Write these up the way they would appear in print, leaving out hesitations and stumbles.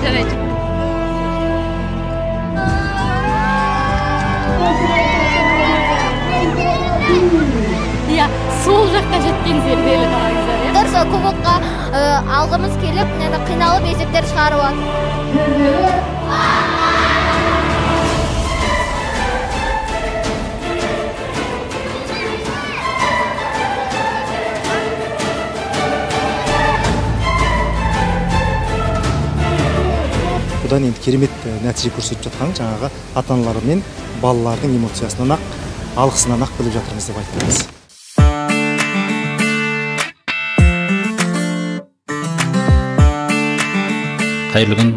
жарайт. Иә, сол жаққа жеткен зерделі қараңыздар. Дұрыс, кубокқа алғымыз келіп, қиналып есептер шығарып алды. Бұдан енді керемет нәтиже көрсетіп жатқан жаңағы ата-аналар мен балалардың эмоциясынан алғысынан біліп жатырмыз деп айтамыз. Қайырлы күн,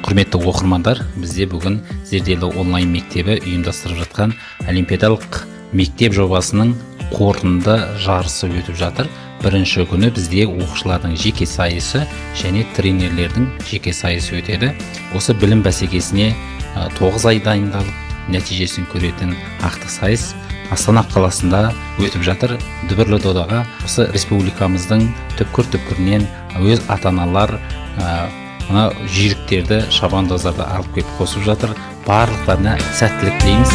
құрметті оқырмандар. Бізде бүгін зерделі онлайн мектебі ұйымдастырып жатқан олимпиадалық мектеп жобасының қорытынды жарысы өтіп жатыр. Бірінші күні бізде оқушылардың жеке сайысы және тренерлердің жеке сайысы өтеді. Осы білім бәсекесіне 9 ай дайындалып, нәтижесін көретін ақтық сайыс Астана қаласында өтіп жатыр. Дүбірлі додаға осы республикамыздың түпкір-түпкірінен өз ата-аналар мына жүйріктерді, шабандоздарды алып келіп қосып жатыр. Барлықтарына сәттілік тілейміз.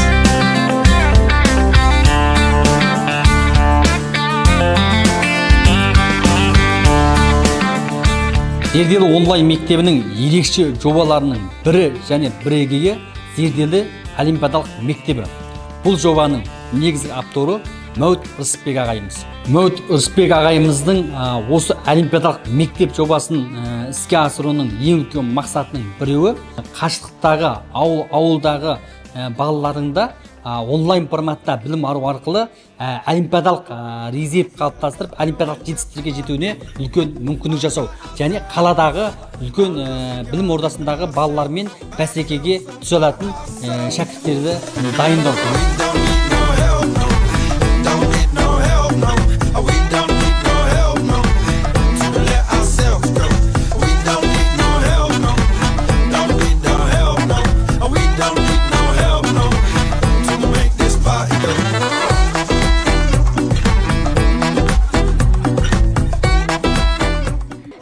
Зерделі онлайн мектебінің ерекше жобаларының бірі және бірегейі зерделі олимпиадалық мектебі. Бұл жобаның негізгі авторы Мәуіт Рысбек ағайымыз. Мәуіт Рысбек ағайымыздың осы олимпиадалық мектеп жобасын іске асыруының ең үлкен мақсатының біреуі қашықтықтағы ауылдағы балаларында онлайн форматта білім алу арқылы олимпиадалық резерв қалыптастырып, олимпиадалық жетістіктерге жетуіне үлкен мүмкіндік жасау және қаладағы үлкен білім ордасындағы балалармен бәсекеге түсе алатын шәкірттерді дайындау.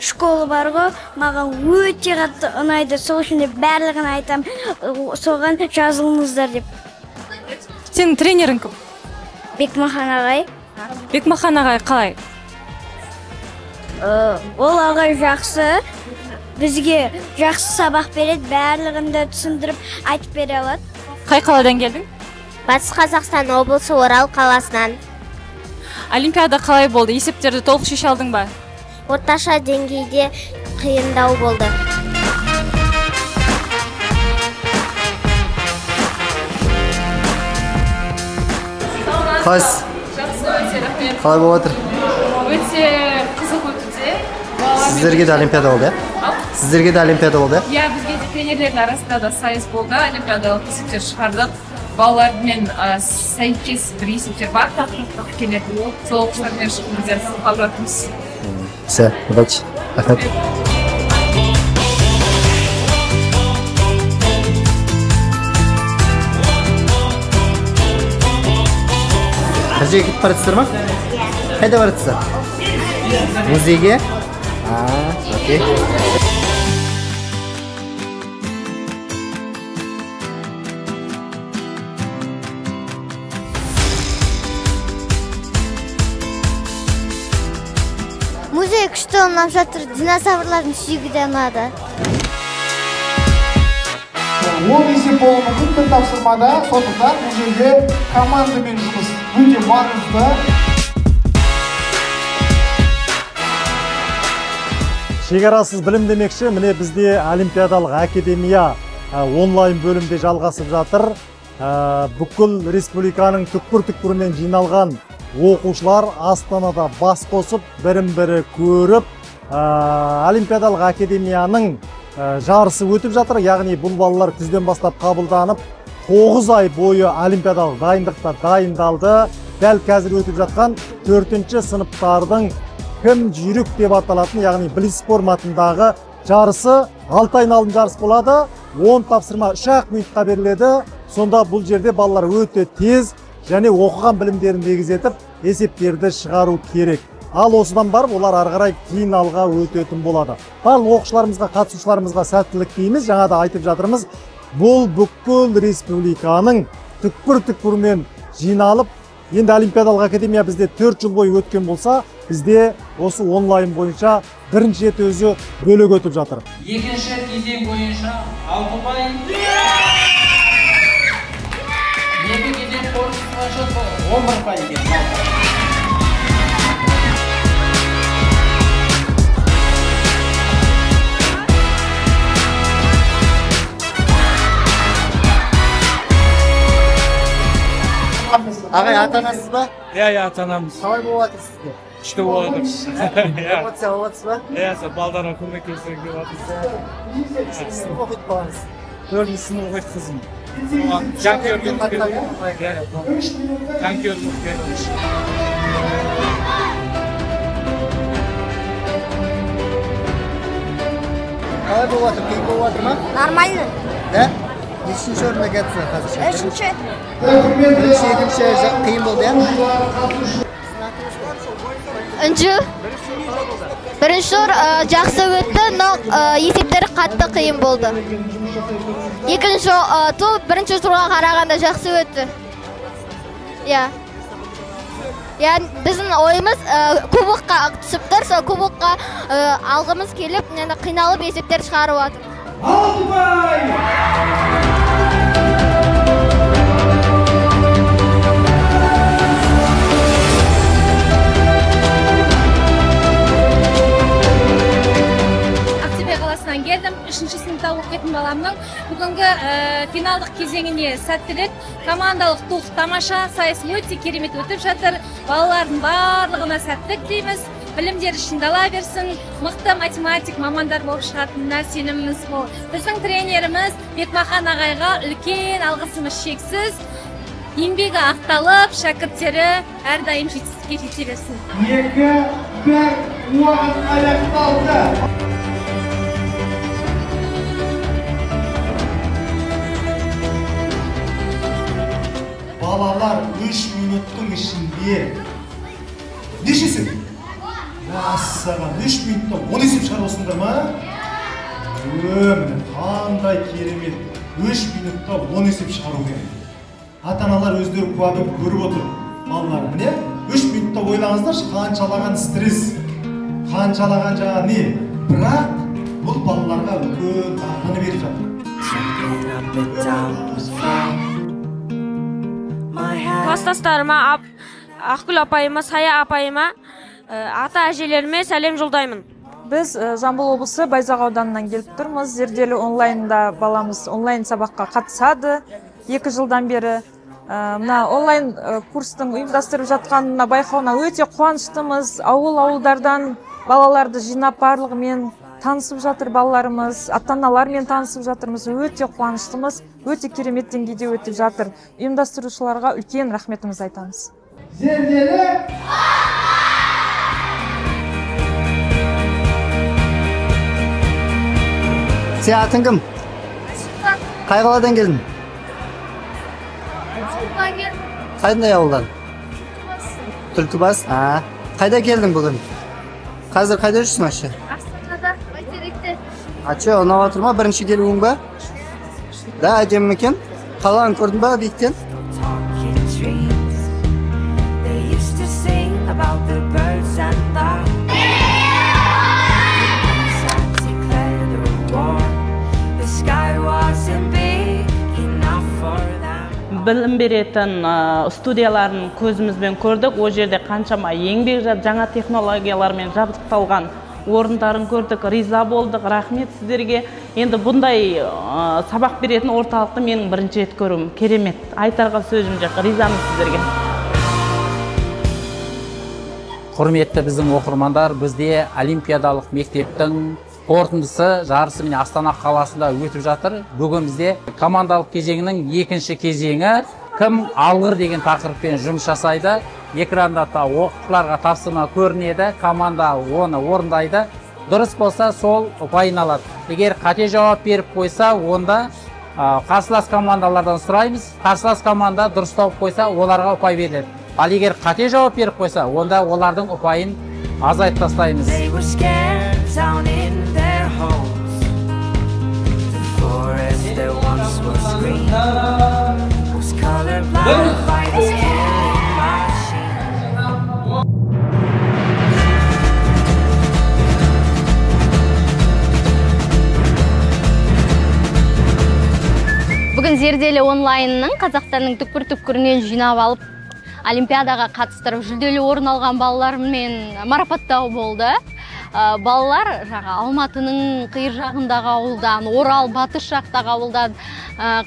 Школа бар ғой, маған өте қатты ұнайды. Сол үшін барлығын айтам, соған жазылыңыздар деп. Сенің тренерің кім? Бекмахан ағай. Бекмахан ағай қалай? Ол ағай жақсы, бізге жақсы сабақ береді, барлығын да түсіндіріп айтып бере алады. Қай қаладан келдің? Батыс Қазақстан облысы Орал қаласынан. Олимпиада қалай болды? Есептерді толық шеше алдың ба? Орташа деңгейде қиындау болды. Қайсы? Қалай болып жатыр? Өте қызық өтуде. Сіздерге де олимпиада болды, иә? Сіздерге де олимпиада болды, иә? Иә, бізге де тренерлердің арасында да сайыс болды, олимпиадалық есептер шығардық. Балалармен сәйкес бір есептер бар, тақырыптық келеді. Сол оқушылармен шығып қалып жатырмыз. Все, удачи. Қай жерге кетіп бара жатсыздар ма? Қайда бара жатсыздар? Музейге? Окей. Музей күшті ұнап жатыр, динозаврлардың сүйегі де ұнады. Ол есеп болуы мүмкін бір тапсырмада, сондықтан бұл жерде командамен жұмыс өте маңызды. Шекарасыз білім демекші, міне бізде олимпиадалық академия онлайн бөлімде жалғасып жатыр. Бүкіл республиканың түкпір-түкпірінен жиналған оқушылар Астанада бас қосып, бірін-бірі көріп, олимпиадалық академияның жарысы өтіп жатыр. Яғни бұл балалар күзден бастап қабылданып, 9 ай бойы олимпиадалық дайындықта дайындалды. Дәл қазір өтіп жатқан 4-ші сыныптардың кім жүйрік деп аталатын, яғни блиц форматындағы жарысы 6 айналым жарыс болады. 10 тапсырма 3-ақ минутқа беріледі. Сонда бұл жерде балалар өте тез және оқыған білімдерін негіз етіп есептерді шығару керек. Ал осыдан барып олар ары қарай финалға өтетін болады. Барлық оқушыларымызға, қатысушыларымызға сәттілік тілейміз. Жаңа да айтып жатырмыз. Бұл бүкіл республиканың түкпір-түкпірінен жиналып, енді Олимпиадалық академия бізде 4 жыл бойы өткен болса, бізде осы онлайн бойынша бірінші рет өзі бөлек өтіп жатыр. Екінші кезең бойынша 6 ұпай. Екі кезең қорытындысы 11 ұпай екен. Ағай, ата-анасыз ба? Иә, ата-анамыз. Қалай болып жатыр сізге? Күшті болып жатыр. Эмоция болып жатсыз ба? Иә, балдарына көмектесуге келіп жатырмыз. Сынып оқиды балаңыз? 4-ші сынып оқиды қызым. Жанкүйерлік береміз. Қалай болып жатыр? Қиын болып жатыр ма? Нормально. Да? Нешінші орында келіпсің қазірше? Үшінші. Бірінші, екінші қиын болды, иә? Бірінші тур жақсы өтті, но есептері қатты қиын болды. Екінші тур бірінші турға қарағанда жақсы өтті. Иә. Біздің ойымыз кубокқа түсіп тұр, сол кубокқа алғымыз келіп, қиналып есептер шығарып жатыр. Келдім, 3-ші сыныпта оқитын баламның бүгінгі финалдық кезеңіне сәттілік, командалық тух тамаша, сайыс өте керемет өтіп жатыр. Балалардың барлығына сәттілік тілейміз, білімдері шыңдала берсін, мықты математик мамандар болып шығатынына сеніміміз мол. Біздің тренеріміз Бекмахан ағайға үлкен алғысымыз шексіз. Еңбегі ақталып, шәкірттері әрдайым жетістікке жете берсін. 2-1 уақыт аяқталды. Балалар 3 минуттың ішінде нешесі? Мәссаған, 3 минутта 10 есеп шығарасыңдар ма? Міне, қандай керемет. 3 минутта 10 есеп шығару керек. Ата-аналар өздері куәлік көріп отыр. Балалар, міне, 3 минутта ойлаңыздаршы, қаншалаған стресс, қаншалаған жаңа не? Бірақ бұл балаларға үлкен дағдыны беріп жатыр. Класстастарыма, Ақгүл апайыма, Сая апайыма, ата-әжелеріме сәлем жолдаймын. Біз Жамбыл облысы Байзақ ауданынан келіп тұрмыз. Зерделі онлайнда баламыз онлайн сабаққа қатысады 2 жылдан бері. Мына онлайн курстың ұйымдастырып жатқанына байқауына өте қуаныштымыз. Ауыл-ауылдардан балаларды жинап барлығымен танысып жатыр балаларымыз, ата-аналармен танысып жатырмыз. Өте қуаныштымыз, өте керемет деңгейде өтіп жатыр. Ұйымдастырушыларға үлкен рахметімізді айтамыз. Зерделі! Сен атың кім? Қай қаладан келдің? Қайдай ауылдан? Түлкібас? Қайда келдің бүгін? Қазір қайда жүрсің ашы? Астанада, Байтеректе. Ачы, ұнап отыр ма? Бірінші келуің ба? Да, әдемі екен. Қаланы көрдің ба биіктен? Білім беретін студияларын көзімізбен көрдік. О жерде қаншама еңбек жаңа технологиялармен жабдықталған орындарын көрдік. Риза болдық. Рахмет сіздерге. Енді бұндай сабақ беретін орталықты менің бірінші рет көруім керемет. Айтарға сөзім жоқ. Ризамын сіздерге. Құрметті біздің оқырмандар, бізде Олимпиадалық мектептің қорытындысы жарысы міне Астана қаласында өтіп жатыр. Бүгін бізде командалық кезеңінің екінші кезеңі кім алғыр деген тақырыппен жұмыс жасайды. Экранда оқушыларға тапсырма көрінеді, команда оны орындайды. Дұрыс болса сол ұпайын алады. Егер қате жауап беріп қойса, онда қарсылас командалардан сұраймыз. Қарсылас команда дұрыс тауып қойса, оларға ұпай беріледі. Ал егер қате жауап беріп қойса, онда олардың ұпайын азайтып тастаймыз. Бүгін зерделі онлайнның Қазақстанның түкпір-түкпірінен жинап алып, Олимпиадаға қатыстырып, жүлделі орын алған балалармен марапаттау болды. Балалар Алматының қиыр жағындағы ауылдан, Орал, батыс жақтағы ауылдан,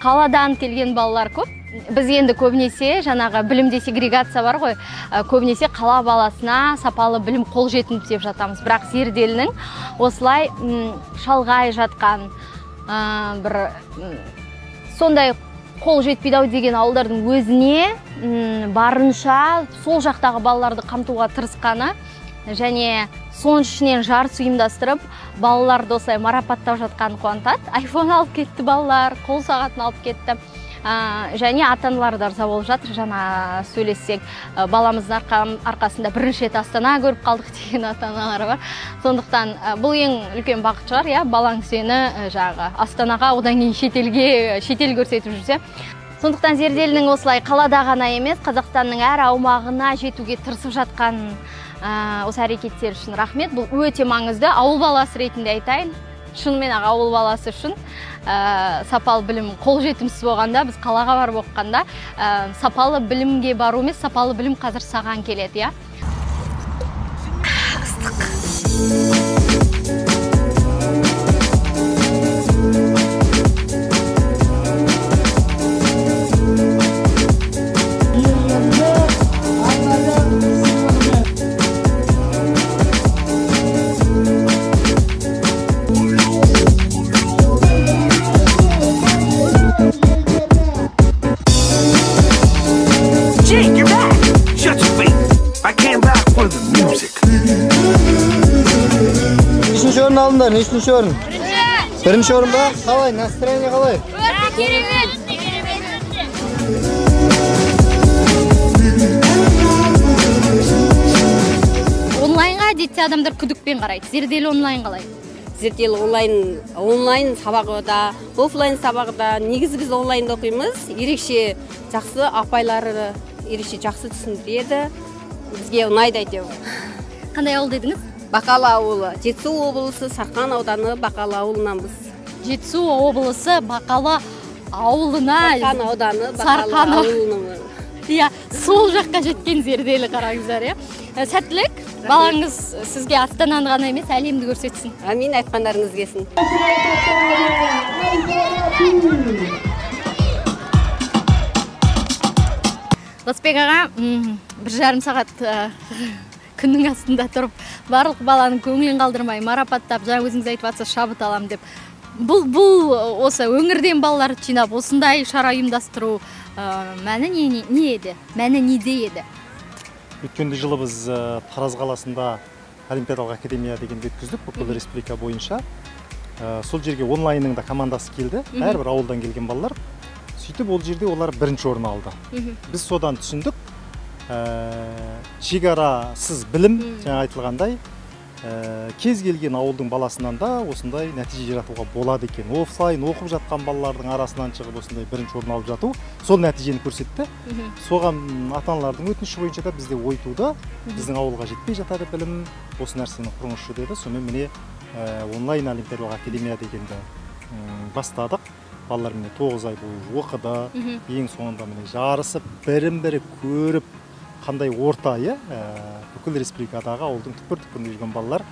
қаладан келген балалар көп. Біз енді көбінесе жаңағы білімде сегрегация бар ғой, көбінесе қала баласына сапалы білім қолжетімді деп жатамыз. Бірақ зерделінің осылай шалғай жатқан бір сондай қол жетпейді деген ауылдардың өзіне барынша сол жақтағы балаларды қамтуға тырысқаны және соның ішінен жарыс ұйымдастырып, балаларды осылай марапаттап жатқан қуантады. Айфон алып кетті балалар, қол сағатын алып кетті. Және ата-аналар да риза болып жатыр. Жаңа сөйлессек, баламыздың арқасында бірінші рет Астана көріп қалдық деген ата-аналар бар. Сондықтан бұл ең үлкен бақыт шығар, иә, балаң сені Астанаға, одан кейін шетел көрсетіп жүрсе. Сондықтан зерделінің осылай қалада ғана емес, Қазақстанның әр аумағына жетуге тырысып жатқан осы әрекеттер үшін рахмет. Бұл өте маңызды. Ауыл баласы ретінде айтайын. Шынымен ауыл баласы үшін сапалы білім қолжетімсіз болғанда, біз қалаға барып оқығанда сапалы білімге бару емес, сапалы білім қазір саған келеді, иә? Нешінші орын алдыңдар? Нешінші орын? Бірінші орын ба? Қалай? Настроение қалай? Керемет! Онлайнға әдетте адамдар күдікпен қарайды. Зерделі онлайн қалай? Зерделі онлайн сабағы да, офлайн сабағы да. Негізі біз онлайнда оқимыз. Ерекше жақсы апайлары, ерекше жақсы түсіндіреді. Бізге ұнайды әйтеуір. Қандай ауыл дедіңіз? Бақалы ауылы. Жетісу облысы, Сарқан ауданы Бақалы ауылынанбыз. Жетісу облысы Бақалы ауылына. Сарқан ауданы Бақалы ауылынан. Иә, сол жаққа жеткен зерделі қараңыздар, иә. Сәттілік, балаңыз сізге Астананы ғана емес, әлемді көрсетсін. Амин, айтқандарыңыз келсін. Ласбек аға, 1,5 сағат күннің астында тұрып, барлық баланың көңілін қалдырмай, марапаттап, жаңа өзіңіз айтып жатсыз, шабыт алам деп. Бұл осы өңірден балаларды жинап, осындай шара ұйымдастыру мәні не еді? Мәні неде еді? Өткенде жылы біз Тараз қаласында Олимпиадалық академия дегенді өткіздік, бүкіл республика бойынша. Сол жерге онлайнның да командасы келді, әрбір ауылдан келген балалар. Сөйтіп, ол жерде олар бірінші орын алды. Біз содан түсіндік, шекарасыз білім, жаңа айтылғандай, кез келген ауылдың баласынан да осындай нәтиже жаратуға болады екен. Офлайн оқып жатқан балалардың арасынан шығып осындай бірінші орын алып жату, сол нәтижені көрсетті. Соған ата-аналардың өтініші бойынша да бізде ой туды, біздің ауылға жетпей жатады білім, осы нәрсені құрыңызшы деді. Сонымен міне онлайн Олимпиадалық академия дегенді бастадық. Балалар міне 9 ай бойы оқыды, ең соңында міне жарысып, бірін-бірі көріп, қандай орта, бүкіл республикадағы ауылдың түкпір-түкпірінде жүрген балалар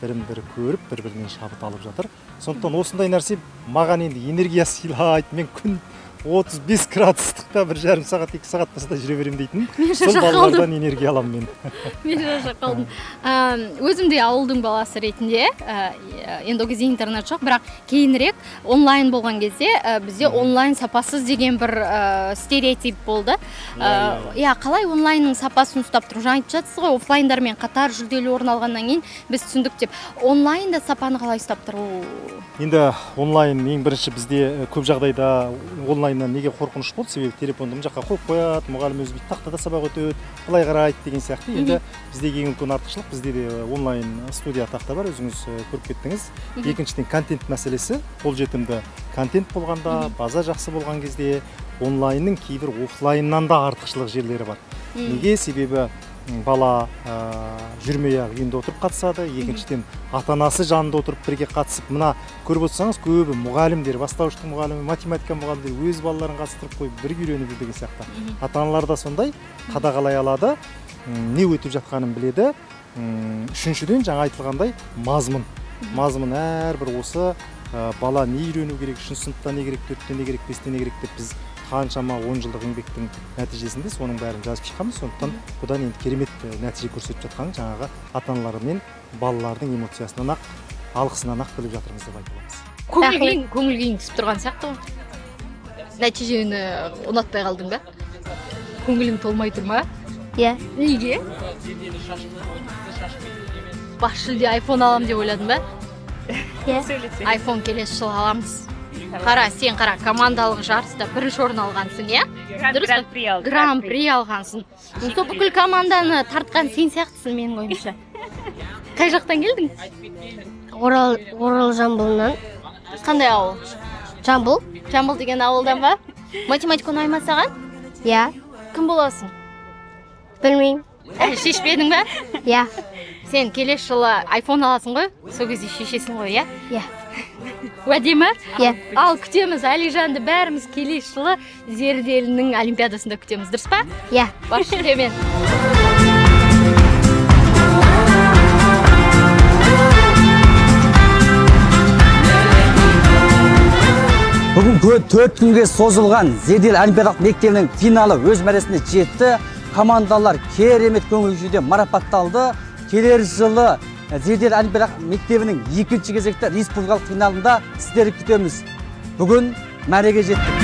бірін-бірі көріп, бір-бірінен шабыт алып жатыр. Сондықтан осындай нәрсе маған енді энергия сыйлайды. Мен күн 35 градустықта 1,5 сағат, 2 сағат басында жүре берем дейтін. Сол балалардан энергия алам мен. Мен шаршап қалдым. Өзім де ауылдың баласы ретінде, енді ол кезде интернет жоқ, бірақ кейінірек онлайн болған кезде бізде онлайн сапасыз деген бір стереотип болды. Иә, қалай онлайнның сапасын ұстап тұру? Жаңа айтып жатсыз ғой, офлайндармен қатар жүлделі орын алғаннан кейін біз түсіндік деп. Онлайнда сапаны қалай ұстап тұру? Енді онлайн ең бірінші бізде көп жағдайда онлайн онлайннан неге қорқыныш болды, себебі телефонды мына жаққа қойып қояды, мұғалім өзі бүйтіп тақтада сабақ өтеді, былай қарайды деген сияқты. Енді біздегі ең үлкен артықшылық, бізде де онлайн студия тақта бар, өзіңіз көріп кеттіңіз. Екіншіден контент мәселесі, қолжетімді контент болғанда, база жақсы болған кезде онлайнның кейбір офлайннан да артықшылық жерлері бар. Неге? Себебі бала жүрмей-ақ үйінде отырып қатысады, екіншіден ата-анасы жанында отырып бірге қатысып, мына көріп отырсаңыз көбі мұғалімдер, бастауыштың мұғалімі, математика мұғалімдері өз балаларын қатыстырып қойып бірге үйреніп жүр деген сияқты. Ата-аналар да сондай қадағалай алады, не өтіп жатқанын біледі. Үшіншіден жаңа айтылғандай мазмұн. Мазмұн әрбір осы бала не үйрену керек, 3 сыныпта не керек, 4-те не керек, 5-те не керек деп біз қаншама 10 жылдық еңбектің нәтижесінде соның бәрін жазып шыққанбыз. Сондықтан бұдан енді керемет нәтиже көрсетіп жатқан жаңағы ата-аналар мен балалардың эмоциясынан ақ, алғысынан ақ біліп жатырмыз деп айта аламыз. Көңіл күйің түсіп тұрған сияқты ғой. Нәтижені ұнатпай қалдың ба? Көңілің толмай тұр ма? Иә. Неге? Бас жүлде iPhone алам деп ойладың ба? Иә. iPhone келесі жылы аламыз. Қара, сен қара, командалық жарыста бірінші орын алғансың, иә? Гран-при алғансың. Сол бүкіл команданы тартқан сен сияқтысың менің ойымша. Қай жақтан келдің? Орал Жамбылынан. Қандай ауыл? Жамбыл. Жамбыл деген ауылдан ба? Математика ұнай саған? Иә. Кім боласың? Білмеймін. Шешпедің ба? Иә. Сен келесі жылы iPhone аласың ғой? Сол кезде шешесің ғой, иә? Иә. Уәде ме? Иә. Ал күтеміз Әлижанды бәріміз келесі жылы Зерделінің олимпиадасында күтеміз, дұрыс па? Иә. Бас жүлдемен. Бүгін 4 күнге созылған Зерделі олимпиадалық мектебінің финалы өз мәресіне жетті. Командалар керемет көңіл күйде марапатталды. Келер жылы Зерделі олимпиадалық мектебінің 2-ші кезекті республикалық финалында сіздерді күтеміз. Бүгін мәреге жеттік.